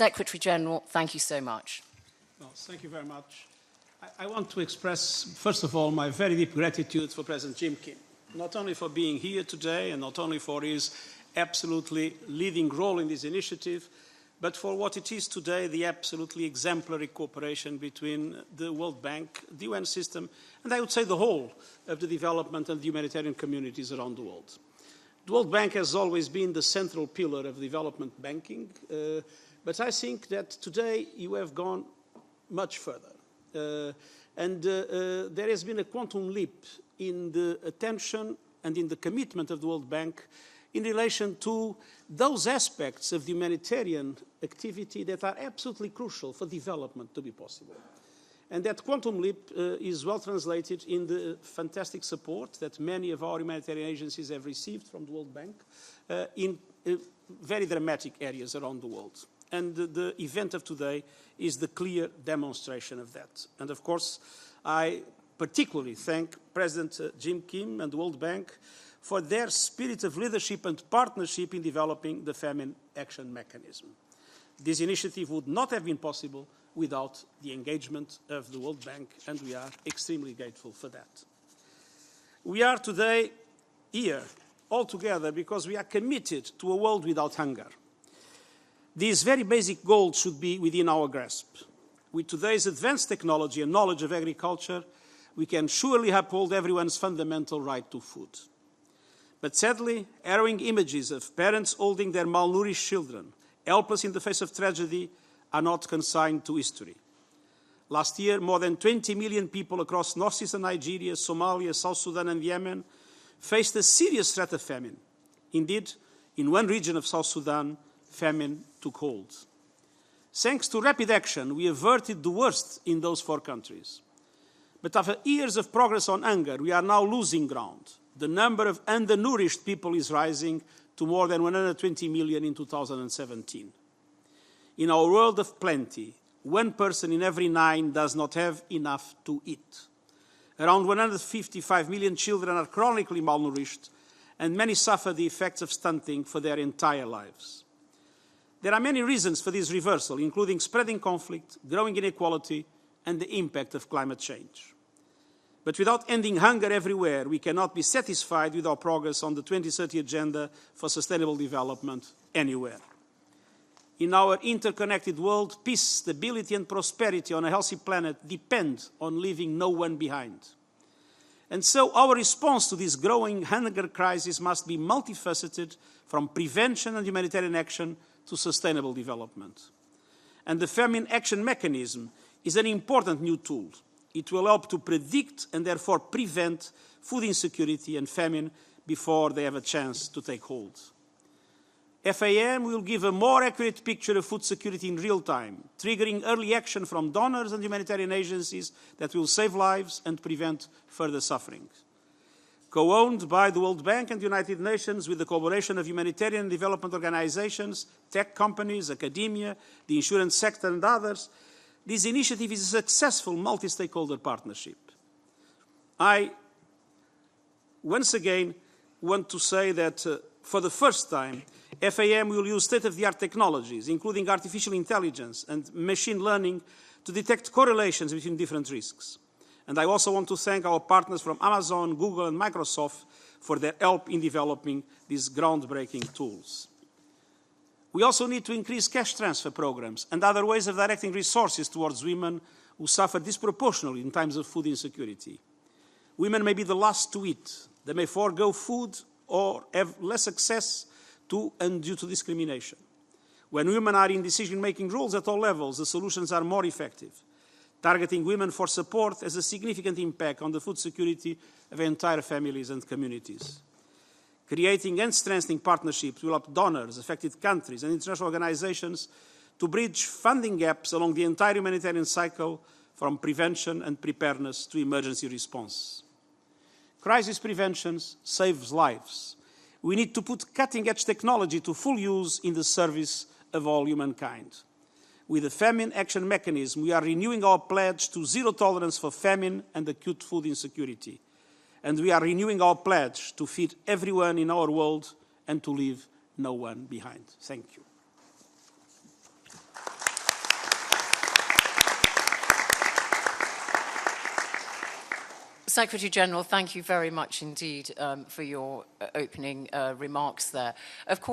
Secretary General, thank you so much. Well, thank you very much. I want to express, first of all, my very deep gratitude for President Jim Kim, not only for being here today and not only for his absolutely leading role in this initiative, but for what it is today, the absolutely exemplary cooperation between the World Bank, the UN system, and I would say the whole of the development and the humanitarian communities around the world. The World Bank has always been the central pillar of development banking, but I think that today you have gone much further. There has been a quantum leap in the attention and in the commitment of the World Bank in relation to those aspects of the humanitarian activity that are absolutely crucial for development to be possible. And that quantum leap is well translated in the fantastic support that many of our humanitarian agencies have received from the World Bank in very dramatic areas around the world. And the event of today is the clear demonstration of that. And of course, I particularly thank President Jim Kim and the World Bank for their spirit of leadership and partnership in developing the Famine Action Mechanism. This initiative would not have been possible without the engagement of the World Bank, and we are extremely grateful for that. We are today here all together because we are committed to a world without hunger. These very basic goals should be within our grasp. With today's advanced technology and knowledge of agriculture, we can surely uphold everyone's fundamental right to food. But sadly, harrowing images of parents holding their malnourished children, helpless in the face of tragedy, are not consigned to history. Last year, more than 20 million people across northeastern Nigeria, Somalia, South Sudan and Yemen faced a serious threat of famine. Indeed, in one region of South Sudan, famine took hold. Thanks to rapid action, we averted the worst in those 4 countries. But after years of progress on hunger, we are now losing ground. The number of undernourished people is rising to more than 120 million in 2017. In our world of plenty, 1 person in every 9 does not have enough to eat. Around 155 million children are chronically malnourished, and many suffer the effects of stunting for their entire lives. There are many reasons for this reversal, including spreading conflict, growing inequality, and the impact of climate change. But without ending hunger everywhere, we cannot be satisfied with our progress on the 2030 Agenda for Sustainable Development anywhere. In our interconnected world, peace, stability, and prosperity on a healthy planet depend on leaving no one behind. And so our response to this growing hunger crisis must be multifaceted, from prevention and humanitarian action to sustainable development. And the Famine Action Mechanism is an important new tool. It will help to predict and therefore prevent food insecurity and famine before they have a chance to take hold. FAM will give a more accurate picture of food security in real time, triggering early action from donors and humanitarian agencies that will save lives and prevent further suffering. Co-owned by the World Bank and the United Nations with the collaboration of humanitarian development organizations, tech companies, academia, the insurance sector and others, this initiative is a successful multi-stakeholder partnership. I, once again, want to say that for the first time, FAM will use state-of-the-art technologies, including artificial intelligence and machine learning, to detect correlations between different risks. And I also want to thank our partners from Amazon, Google, and Microsoft for their help in developing these groundbreaking tools. We also need to increase cash transfer programs and other ways of directing resources towards women who suffer disproportionately in times of food insecurity. Women may be the last to eat. They may forego food or have less access to and due to discrimination. When women are in decision-making roles at all levels, the solutions are more effective. Targeting women for support has a significant impact on the food security of entire families and communities. Creating and strengthening partnerships will help donors, affected countries, and international organizations to bridge funding gaps along the entire humanitarian cycle, from prevention and preparedness to emergency response. Crisis prevention saves lives. We need to put cutting-edge technology to full use in the service of all humankind. With the Famine Action Mechanism, we are renewing our pledge to zero tolerance for famine and acute food insecurity. And we are renewing our pledge to feed everyone in our world and to leave no one behind. Thank you. Secretary-General, thank you very much indeed for your opening remarks there. Of course,